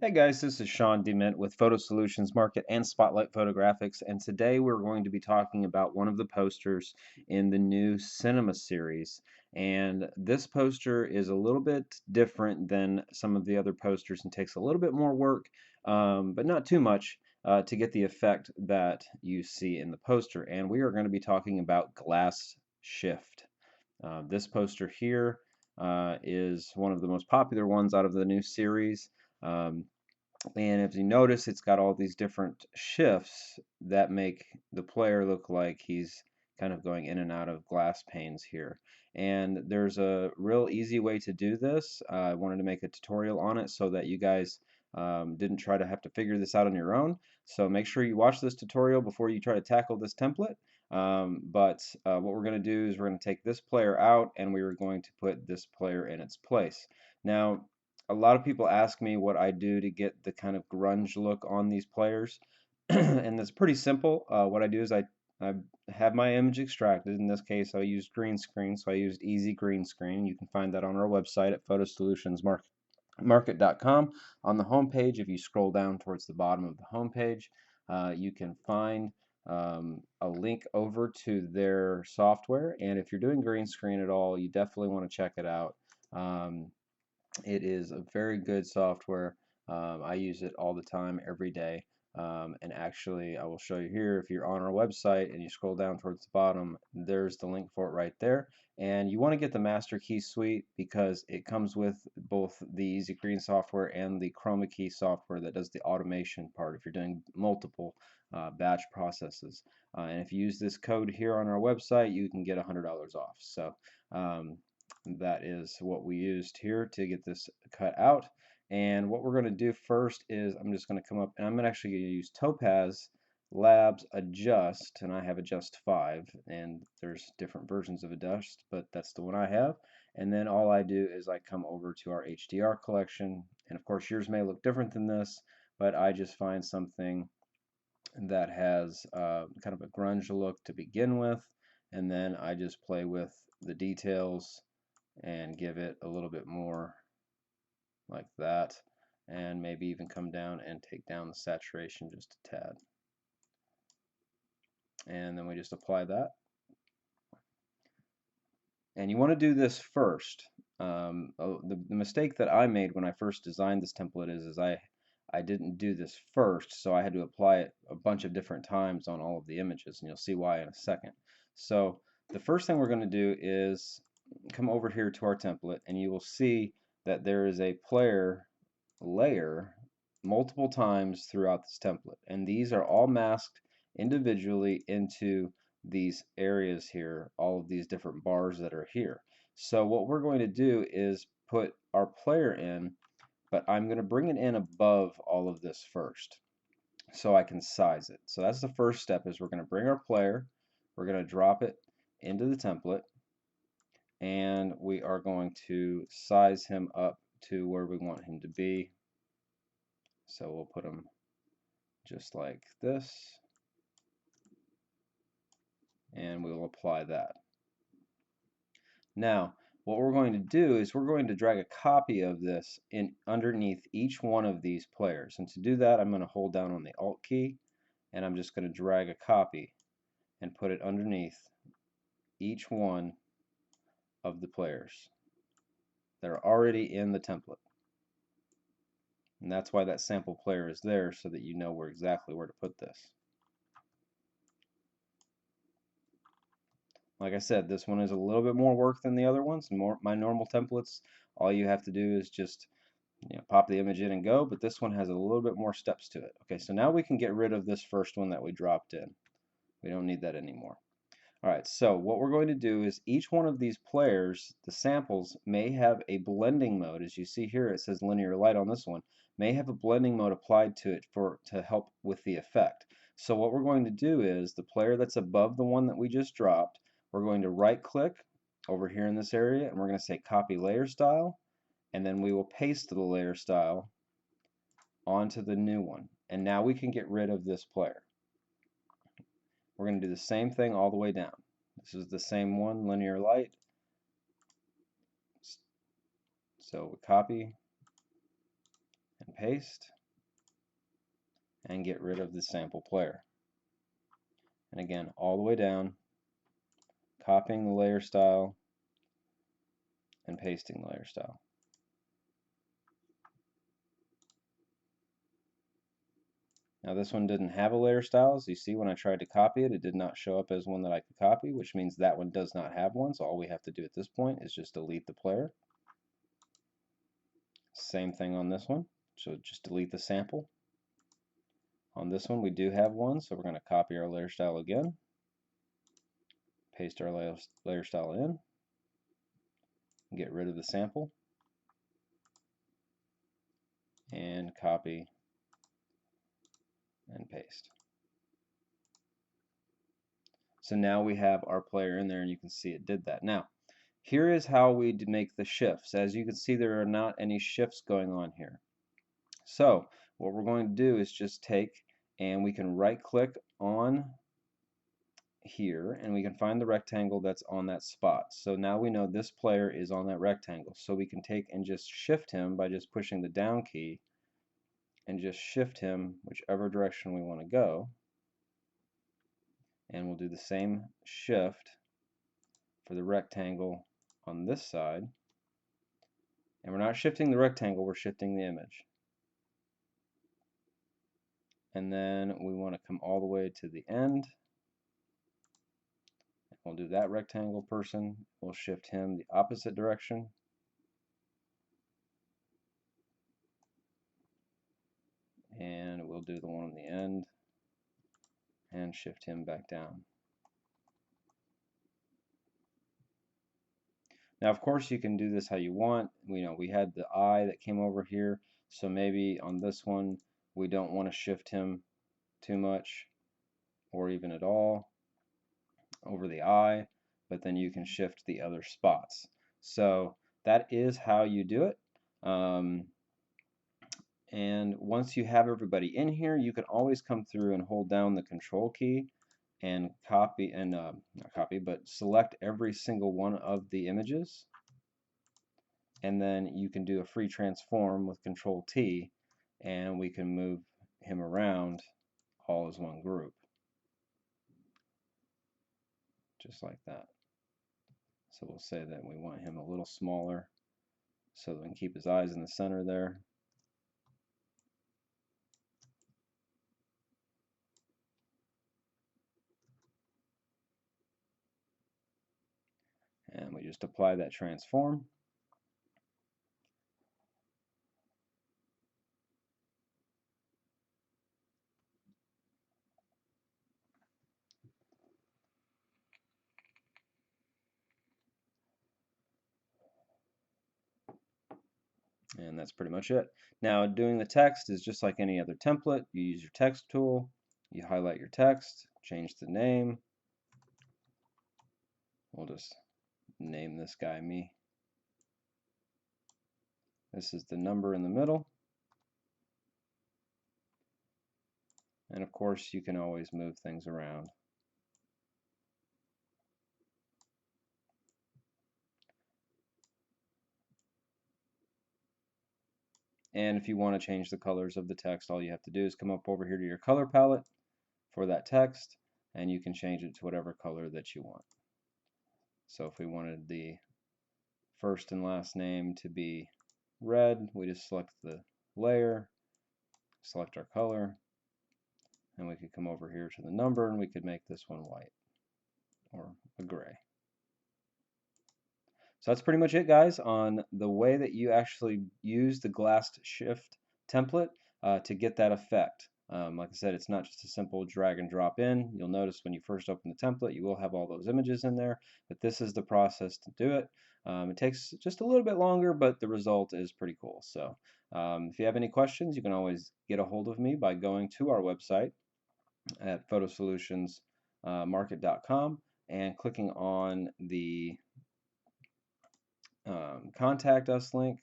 Hey guys, this is Sean Dement with Photo Solutions Market and Spotlight Photographics, and today we're going to be talking about one of the posters in the new cinema series. And this poster is a little bit different than some of the other posters and takes a little bit more work, but not too much, to get the effect that you see in the poster. And we are going to be talking about glass shift. This poster here is one of the most popular ones out of the new series. Um, and if you notice, it's got all these different shifts that make the player look like he's kind of going in and out of glass panes here. And there's a real easy way to do this. I wanted to make a tutorial on it so that you guys didn't try to have to figure this out on your own. So make sure you watch this tutorial before you try to tackle this template. What we're going to do is we're going to take this player out and we are going to put this player in its place. Now, a lot of people ask me what I do to get the kind of grunge look on these players, and it's pretty simple. What I do is I have my image extracted. In this case, I used green screen, so I used Easy Green Screen. You can find that on our website at photosolutionsmarket.com. On the home page, if you scroll down towards the bottom of the home page, you can find a link over to their software. And if you're doing green screen at all, you definitely want to check it out. It is a very good software. I use it all the time, every day. And actually, I will show you here. If you're on our website and you scroll down towards the bottom, there's the link for it right there. And you want to get the Master Key Suite because it comes with both the Easy Green software and the Chroma Key software that does the automation part if you're doing multiple batch processes. And if you use this code here on our website, you can get $100 off. So that is what we used here to get this cut out. And what we're going to do first is I'm just going to come up and I'm actually going to use Topaz Labs Adjust, and I have Adjust 5, and there's different versions of Adjust, but that's the one I have. And then all I do is I come over to our HDR collection, and of course yours may look different than this, but I just find something that has kind of a grunge look to begin with, and then I just play with the details and give it a little bit more like that, and maybe even come down and take down the saturation just a tad, and then we just apply that. And you want to do this first. The mistake that I made when I first designed this template is I didn't do this first, so I had to apply it a bunch of different times on all of the images, and you'll see why in a second. So the first thing we're going to do is come over here to our template, and you will see that there is a player layer multiple times throughout this template, and these are all masked individually into these areas here, all of these different bars that are here. So what we're going to do is put our player in, but I'm going to bring it in above all of this first so I can size it. So that's the first step, is we're going to bring our player, we're going to drop it into the template, and we are going to size him up to where we want him to be. So we'll put him just like this, and we will apply that. Now, what we're going to do is we're going to drag a copy of this in underneath each one of these players. And to do that, I'm going to hold down on the Alt key, and I'm just going to drag a copy and put it underneath each one of the players that are already in the template. And that's why that sample player is there, so that you know exactly where to put this. Like I said, this one is a little bit more work than the other ones. My normal templates, all you have to do is just pop the image in and go, but this one has a little bit more steps to it. Okay, so now we can get rid of this first one that we dropped in. We don't need that anymore. All right, so what we're going to do is each one of these players, the samples, may have a blending mode. As you see here, it says linear light on this one, may have a blending mode applied to it to help with the effect. So what we're going to do is the player that's above the one that we just dropped, we're going to right click over here in this area, and we're going to say copy layer style, and then we will paste the layer style onto the new one. And now we can get rid of this player. We're going to do the same thing all the way down. This is the same one, linear light. So we copy and paste, and get rid of the sample player. And again, all the way down, copying the layer style and pasting the layer style. Now this one didn't have a layer style, as you see when I tried to copy it, it did not show up as one that I could copy, which means that one does not have one, so all we have to do at this point is just delete the player. Same thing on this one, so just delete the sample. On this one we do have one, so we're going to copy our layer style again, paste our layer style in, get rid of the sample, and copy and paste. So now we have our player in there, and you can see it did that. Now, here is how we make the shifts. As you can see, there are not any shifts going on here. So what we're going to do is just take, and we can right click on here, and we can find the rectangle that's on that spot. So now we know this player is on that rectangle. So we can take and just shift him by just pushing the down key and just shift him whichever direction we want to go. And we'll do the same shift for the rectangle on this side. And we're not shifting the rectangle, we're shifting the image. And then we want to come all the way to the end. We'll do that rectangle person. We'll shift him the opposite direction. And we'll do the one on the end and shift him back down. Now, of course, you can do this how you want. We had the eye that came over here, so maybe on this one we don't want to shift him too much or even at all over the eye, but then you can shift the other spots. So that is how you do it. And once you have everybody in here, you can always come through and hold down the control key and copy, and not copy, but select every single one of the images. And then you can do a free transform with control T, and we can move him around all as one group. Just like that. So we'll say that we want him a little smaller so that we can keep his eyes in the center there. And we just apply that transform. And that's pretty much it. Now, doing the text is just like any other template. You use your text tool, you highlight your text, change the name. We'll just name this guy me. This is the number in the middle. And of course, you can always move things around. And if you want to change the colors of the text, all you have to do is come up over here to your color palette for that text, and you can change it to whatever color that you want. So if we wanted the first and last name to be red, we just select the layer, select our color, and we could come over here to the number, and we could make this one white or a gray. So that's pretty much it, guys, on the way that you actually use the glass shift template to get that effect. Like I said, it's not just a simple drag and drop in. You'll notice when you first open the template, you will have all those images in there, but this is the process to do it. It takes just a little bit longer, but the result is pretty cool. So if you have any questions, you can always get a hold of me by going to our website at photosolutionsmarket.com and clicking on the contact us link,